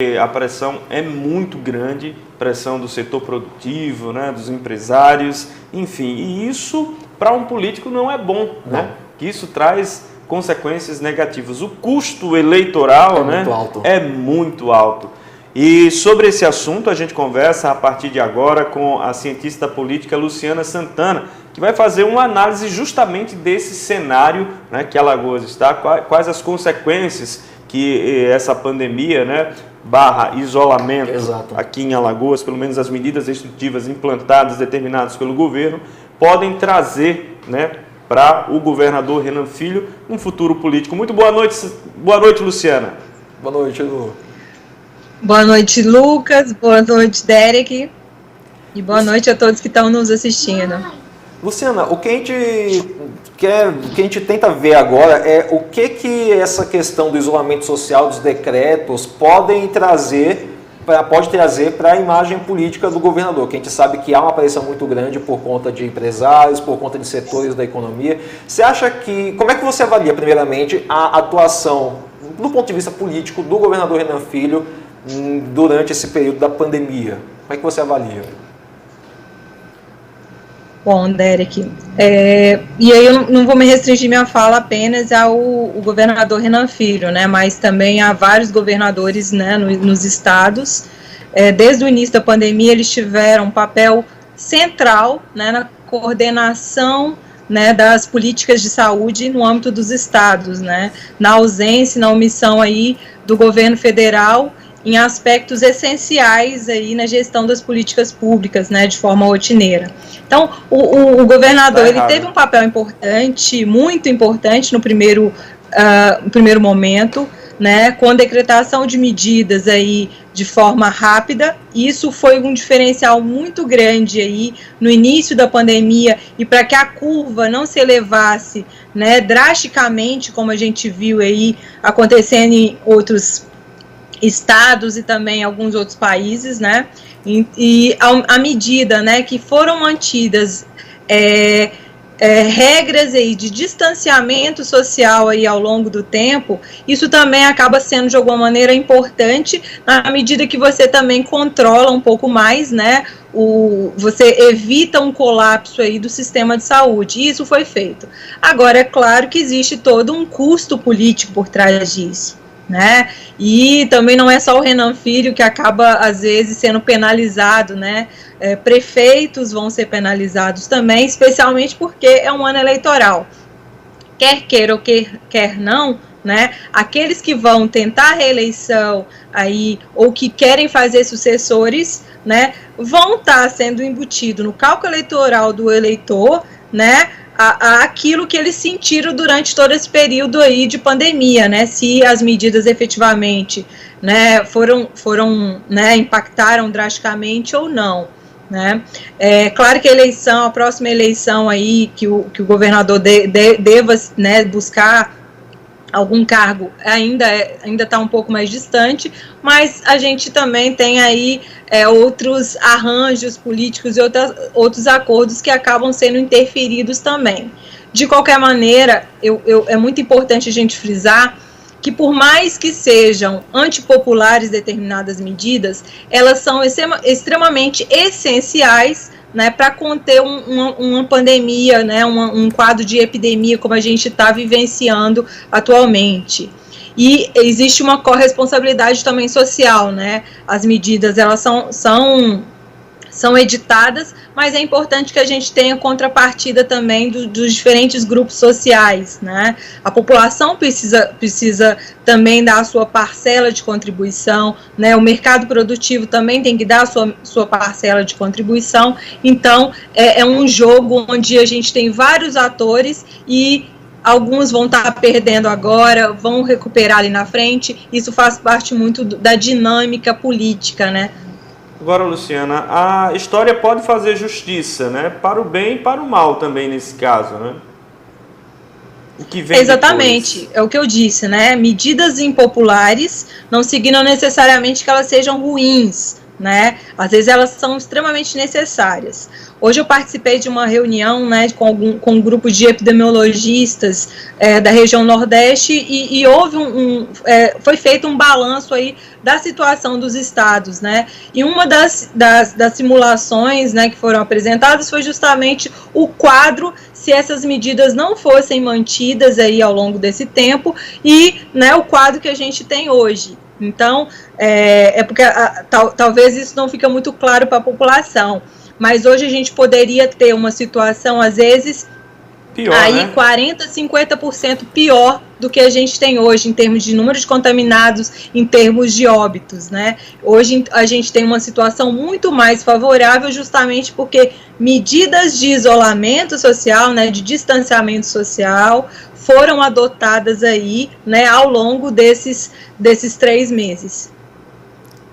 A pressão é muito grande, pressão do setor produtivo, né, dos empresários, enfim, e isso para um político não é bom, né? Que isso traz consequências negativas. O custo eleitoral, né, é muito alto. E sobre esse assunto a gente conversa a partir de agora com a cientista política Luciana Santana, que vai fazer uma análise justamente desse cenário, né, que Alagoas está, quais as consequências que essa pandemia, né, / isolamento aqui em Alagoas, pelo menos as medidas restritivas implantadas, determinadas pelo governo, podem trazer, né, para o governador Renan Filho um futuro político. Muito boa noite, Luciana. Boa noite, Lu. Boa noite, Lucas. Boa noite, Derek. E boa noite a todos que estão nos assistindo. Luciana, o que a gente tenta ver agora é o que essa questão do isolamento social, dos decretos, pode trazer para a imagem política do governador, que a gente sabe que há uma pressão muito grande por conta de empresários, por conta de setores da economia. Você acha como é que você avalia, primeiramente, a atuação, do ponto de vista político, do governador Renan Filho durante esse período da pandemia? Como é que você avalia? Bom, Derek, e aí eu não vou me restringir minha fala apenas ao governador Renan Filho, né, mas também a vários governadores, né, nos estados. Desde o início da pandemia eles tiveram um papel central, né, na coordenação, né, das políticas de saúde no âmbito dos estados, né, na ausência, na omissão aí do governo federal em aspectos essenciais aí na gestão das políticas públicas, né, de forma rotineira. Então, o governador ele teve um papel importante, muito importante no primeiro momento, né, com a decretação de medidas aí de forma rápida. Isso foi um diferencial muito grande aí no início da pandemia, e para que a curva não se elevasse, né, drasticamente, como a gente viu aí acontecendo em outros estados e também alguns outros países, né, e à medida, né, que foram mantidas regras aí de distanciamento social aí ao longo do tempo, isso também acaba sendo de alguma maneira importante, na medida que você também controla um pouco mais, né, você evita um colapso aí do sistema de saúde, e isso foi feito. Agora, é claro que existe todo um custo político por trás disso, né, e também não é só o Renan Filho que acaba, às vezes, sendo penalizado, né, prefeitos vão ser penalizados também, especialmente porque é um ano eleitoral. Quer queira ou quer não, né, aqueles que vão tentar a reeleição aí, ou que querem fazer sucessores, né, vão estar sendo embutidos no cálculo eleitoral do eleitor, né, aquilo que eles sentiram durante todo esse período aí de pandemia, né, se as medidas efetivamente, né, foram né, impactaram drasticamente ou não, né. Claro que a próxima eleição aí, que o governador deva, né, buscar algum cargo, ainda está um pouco mais distante, mas a gente também tem aí outros arranjos políticos e outros acordos que acabam sendo interferidos também. De qualquer maneira, é muito importante a gente frisar que, por mais que sejam antipopulares determinadas medidas, elas são extremamente essenciais, né, para conter uma pandemia, né, um quadro de epidemia como a gente está vivenciando atualmente. E existe uma corresponsabilidade também social, né? As medidas elas são editadas, mas é importante que a gente tenha contrapartida também dos diferentes grupos sociais, né? A população precisa também dar a sua parcela de contribuição, né? O mercado produtivo também tem que dar a sua parcela de contribuição. Então, é um jogo onde a gente tem vários atores e alguns vão estar perdendo agora, vão recuperar ali na frente. Isso faz parte muito da dinâmica política, né? Agora, Luciana, a história pode fazer justiça, né? Para o bem e para o mal também nesse caso, né? O que vem exatamente, depois. É o que eu disse, né? Medidas impopulares não significam necessariamente que elas sejam ruins, né? Às vezes elas são extremamente necessárias. Hoje eu participei de uma reunião, né, com um grupo de epidemiologistas da região Nordeste e houve foi feito um balanço aí da situação dos estados, né? E uma das simulações, né, que foram apresentadas foi justamente o quadro se essas medidas não fossem mantidas aí ao longo desse tempo e, né, o quadro que a gente tem hoje. Então, porque talvez isso não fica muito claro para a população, mas hoje a gente poderia ter uma situação, às vezes, pior, aí, né? 40%, 50% pior do que a gente tem hoje, em termos de número de contaminados, em termos de óbitos, né? Hoje a gente tem uma situação muito mais favorável, justamente porque medidas de isolamento social, né, de distanciamento social, foram adotadas aí, né, ao longo desses 3 meses.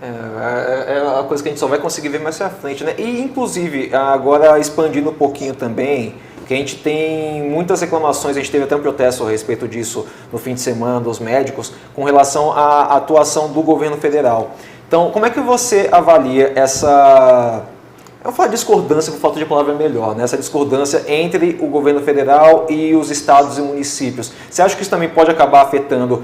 É uma coisa que a gente só vai conseguir ver mais pra frente, né? E, inclusive, agora expandindo um pouquinho também, que a gente tem muitas reclamações, a gente teve até um protesto a respeito disso no fim de semana dos médicos, com relação à atuação do governo federal. Então, como é que você avalia essa... Eu vou falar discordância, por falta de palavra melhor, né? Essa discordância entre o governo federal e os estados e municípios. Você acha que isso também pode acabar afetando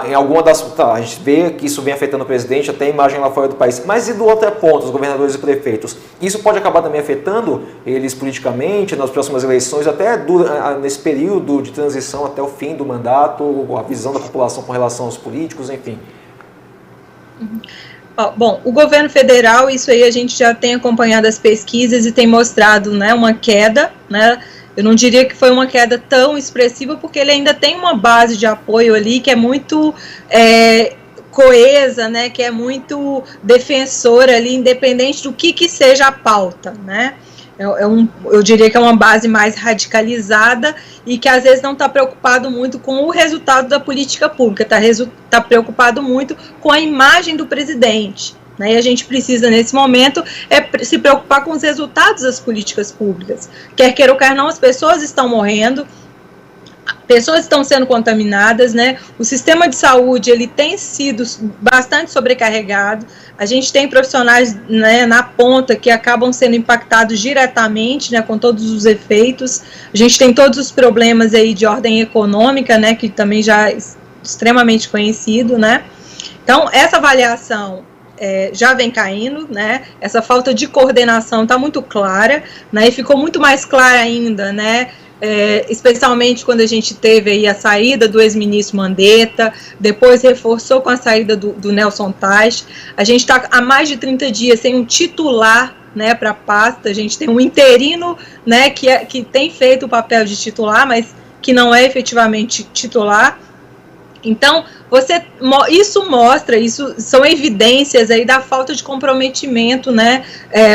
em alguma das... Tá, a gente vê que isso vem afetando o presidente, até a imagem lá fora do país. Mas e do outro ponto, os governadores e prefeitos? Isso pode acabar também afetando eles politicamente, nas próximas eleições, até nesse período de transição até o fim do mandato, a visão da população com relação aos políticos, enfim. Bom, o governo federal, isso aí a gente já tem acompanhado as pesquisas e tem mostrado, né, uma queda, né? Eu não diria que foi uma queda tão expressiva, porque ele ainda tem uma base de apoio ali que é muito coesa, né, que é muito defensora ali, independente do que seja a pauta, né? Eu diria que é uma base mais radicalizada e que às vezes não está preocupado muito com o resultado da política pública, está preocupado muito com a imagem do presidente, né? E a gente precisa, nesse momento, se preocupar com os resultados das políticas públicas. Quer queira ou quer não, as pessoas estão morrendo, pessoas estão sendo contaminadas, né? O sistema de saúde, ele tem sido bastante sobrecarregado. A gente tem profissionais, né, na ponta que acabam sendo impactados diretamente, né, com todos os efeitos. A gente tem todos os problemas aí de ordem econômica, né, que também já é extremamente conhecido, né? Então, essa avaliação já vem caindo, né? Essa falta de coordenação está muito clara, né? E ficou muito mais clara ainda, né? Especialmente quando a gente teve aí a saída do ex-ministro Mandetta, depois reforçou com a saída do Nelson Teich. A gente está há mais de 30 dias sem um titular, né, para a pasta. A gente tem um interino, né, que tem feito o papel de titular, mas que não é efetivamente titular. Então, isso mostra, isso são evidências aí da falta de comprometimento, né,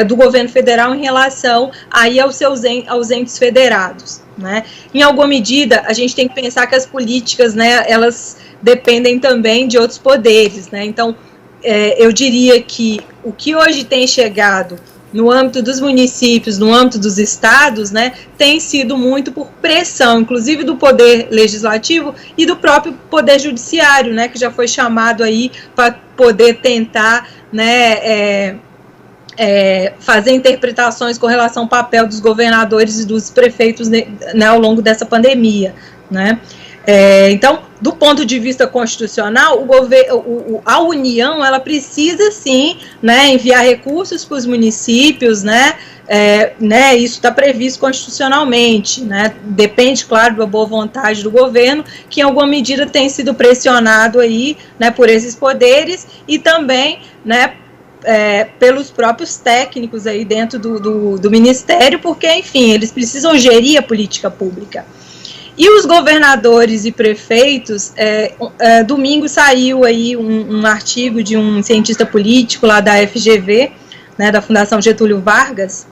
do governo federal em relação aí aos entes federados, né. Em alguma medida, a gente tem que pensar que as políticas, né, elas dependem também de outros poderes, né. Então, eu diria que o que hoje tem chegado no âmbito dos municípios, no âmbito dos estados, né, tem sido muito por pressão, inclusive do poder legislativo e do próprio poder judiciário, né, que já foi chamado aí para poder tentar, né, fazer interpretações com relação ao papel dos governadores e dos prefeitos, né, ao longo dessa pandemia, né. Então, do ponto de vista constitucional, a União, ela precisa sim, né, enviar recursos para os municípios, né, isso está previsto constitucionalmente, né, depende, claro, da boa vontade do governo, que em alguma medida tem sido pressionado aí, né, por esses poderes e também, né, pelos próprios técnicos aí dentro do Ministério, porque, enfim, eles precisam gerir a política pública. E os governadores e prefeitos, domingo saiu aí um artigo de um cientista político lá da FGV, né, da Fundação Getúlio Vargas,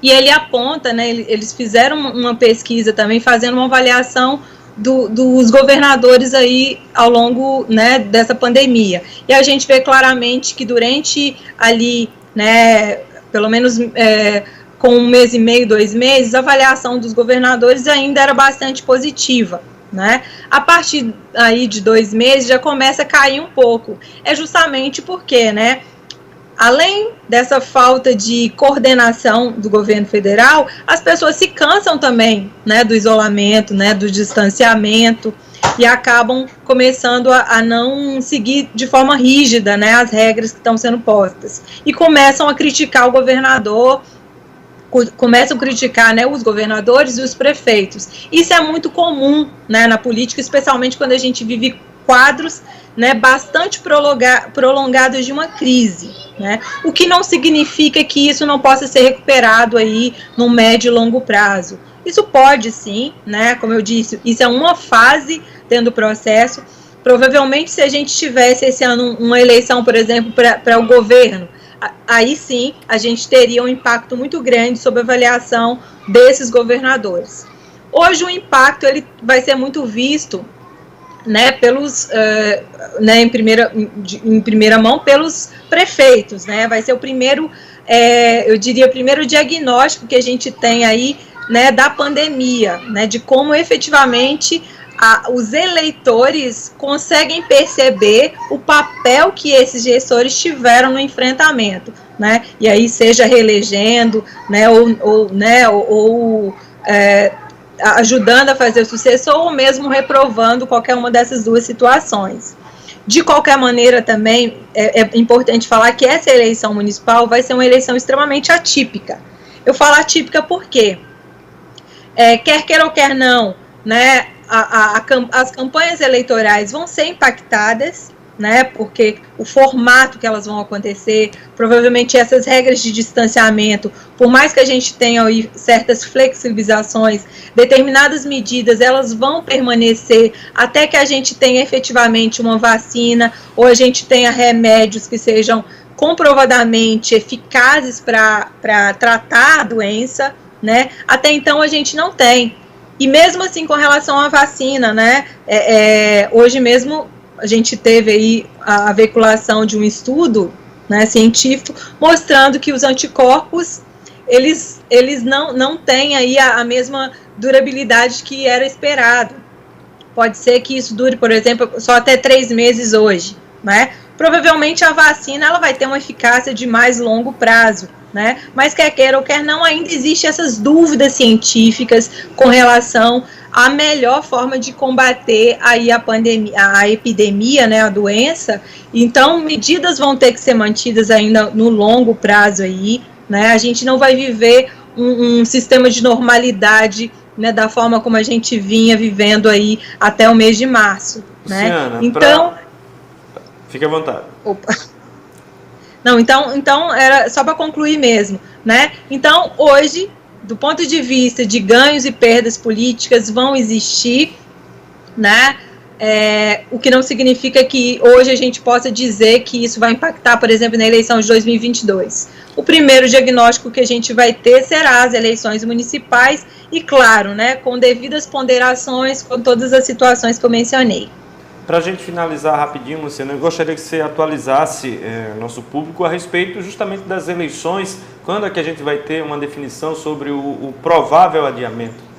e ele aponta, né, eles fizeram uma pesquisa também, fazendo uma avaliação dos governadores aí ao longo, né, dessa pandemia. E a gente vê claramente que durante ali, né, pelo menos com 1 mês e meio, 2 meses, a avaliação dos governadores ainda era bastante positiva, né? A partir aí de 2 meses já começa a cair um pouco. É justamente porque, né, além dessa falta de coordenação do governo federal, as pessoas se cansam também, né, do isolamento, né, do distanciamento, e acabam começando a não seguir de forma rígida, né, as regras que estão sendo postas. E começam a criticar o governador, começam a criticar, né, os governadores e os prefeitos. Isso é muito comum, né, na política, especialmente quando a gente vive quadros, né, bastante prolongados de uma crise, né, o que não significa que isso não possa ser recuperado aí no médio e longo prazo. Isso pode sim, né, como eu disse, isso é uma fase dentro do processo. Provavelmente, se a gente tivesse esse ano uma eleição, por exemplo, para o governo, aí sim a gente teria um impacto muito grande sobre a avaliação desses governadores. Hoje o impacto ele vai ser muito visto, né, pelos, né, em primeira mão pelos prefeitos, né, vai ser o primeiro, eu diria, o primeiro diagnóstico que a gente tem aí, né, da pandemia, né, de como efetivamente os eleitores conseguem perceber o papel que esses gestores tiveram no enfrentamento, né, e aí seja reelegendo, né, ou ajudando a fazer o sucessor, ou mesmo reprovando qualquer uma dessas duas situações. De qualquer maneira, também é importante falar que essa eleição municipal vai ser uma eleição extremamente atípica. Eu falo atípica porque, quer queira ou quer não, né, as campanhas eleitorais vão ser impactadas, né, porque o formato que elas vão acontecer, provavelmente essas regras de distanciamento, por mais que a gente tenha aí certas flexibilizações, determinadas medidas, elas vão permanecer até que a gente tenha efetivamente uma vacina, ou a gente tenha remédios que sejam comprovadamente eficazes para tratar a doença, né. Até então a gente não tem. E mesmo assim, com relação à vacina, né, hoje mesmo a gente teve aí a veiculação de um estudo, né, científico, mostrando que os anticorpos, eles não têm aí a mesma durabilidade que era esperado. Pode ser que isso dure, por exemplo, só até 3 meses hoje, né? Provavelmente a vacina ela vai ter uma eficácia de mais longo prazo, né? Mas quer queira ou quer não, ainda existem essas dúvidas científicas com relação à melhor forma de combater aí a epidemia, né, a doença. Então, medidas vão ter que ser mantidas ainda no longo prazo aí, né? A gente não vai viver um sistema de normalidade, né, da forma como a gente vinha vivendo aí até o mês de março, né? Luciana, então, fique à vontade. Opa. Não, então era só para concluir mesmo, né? Então, hoje, do ponto de vista de ganhos e perdas políticas, vão existir, né? O que não significa que hoje a gente possa dizer que isso vai impactar, por exemplo, na eleição de 2022. O primeiro diagnóstico que a gente vai ter será as eleições municipais e, claro, né, com devidas ponderações com todas as situações que eu mencionei. Para a gente finalizar rapidinho, Luciana, eu gostaria que você atualizasse nosso público a respeito justamente das eleições. Quando é que a gente vai ter uma definição sobre o provável adiamento?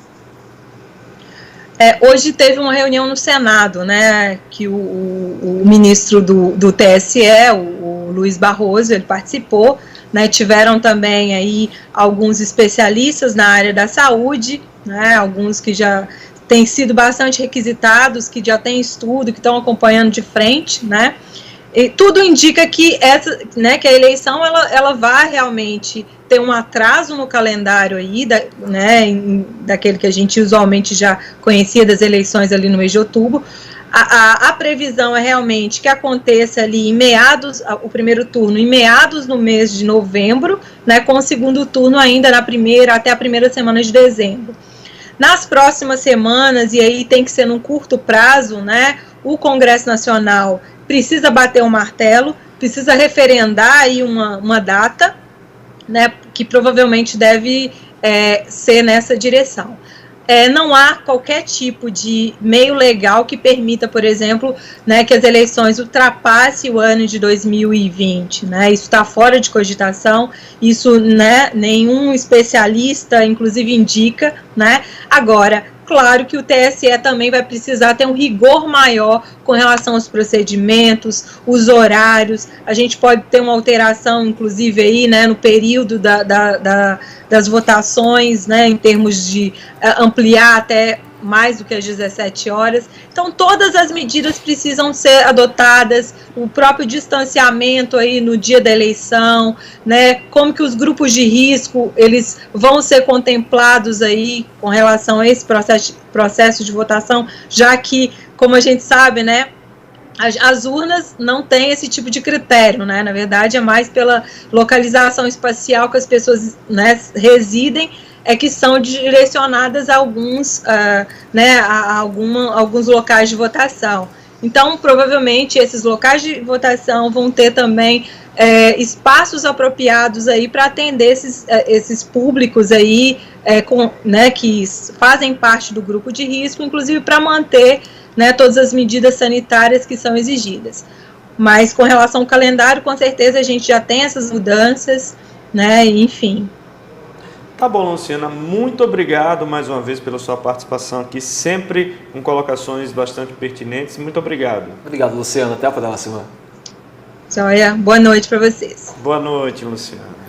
Hoje teve uma reunião no Senado, né, que o ministro do TSE, o Luiz Barroso, ele participou, né, tiveram também aí alguns especialistas na área da saúde, né, alguns que já têm sido bastante requisitados, que já têm estudo, que estão acompanhando de frente, né, e tudo indica que que a eleição ela vai realmente ter um atraso no calendário aí, daquele que a gente usualmente já conhecia das eleições ali no mês de outubro. A previsão é realmente que aconteça ali em meados, o primeiro turno em meados no mês de novembro, né, com o segundo turno ainda até a primeira semana de dezembro. Nas próximas semanas, e aí tem que ser num curto prazo, né, o Congresso Nacional precisa bater um martelo, precisa referendar aí uma data, né, que provavelmente deve ser nessa direção. Não há qualquer tipo de meio legal que permita, por exemplo, né, que as eleições ultrapassem o ano de 2020. Né, isso está fora de cogitação, isso, né, nenhum especialista, inclusive, indica. Né. Agora, claro que o TSE também vai precisar ter um rigor maior com relação aos procedimentos, os horários. A gente pode ter uma alteração, inclusive, aí, né, no período das votações, né, em termos de ampliar até mais do que as 17 horas. Então, todas as medidas precisam ser adotadas, o próprio distanciamento aí no dia da eleição, né, como que os grupos de risco, eles vão ser contemplados aí com relação a esse processo de votação, já que, como a gente sabe, né, as urnas não têm esse tipo de critério, né, na verdade é mais pela localização espacial que as pessoas, né, residem, é que são direcionadas a alguns, alguns locais de votação. Então, provavelmente, esses locais de votação vão ter também espaços apropriados aí para atender esses públicos aí, que fazem parte do grupo de risco, inclusive para manter, né, todas as medidas sanitárias que são exigidas. Mas, com relação ao calendário, com certeza a gente já tem essas mudanças, né, enfim. Tá bom, Luciana, muito obrigado mais uma vez pela sua participação aqui, sempre com colocações bastante pertinentes. Muito obrigado. Obrigado, Luciana. Até a próxima. Joia. Boa noite para vocês. Boa noite, Luciana.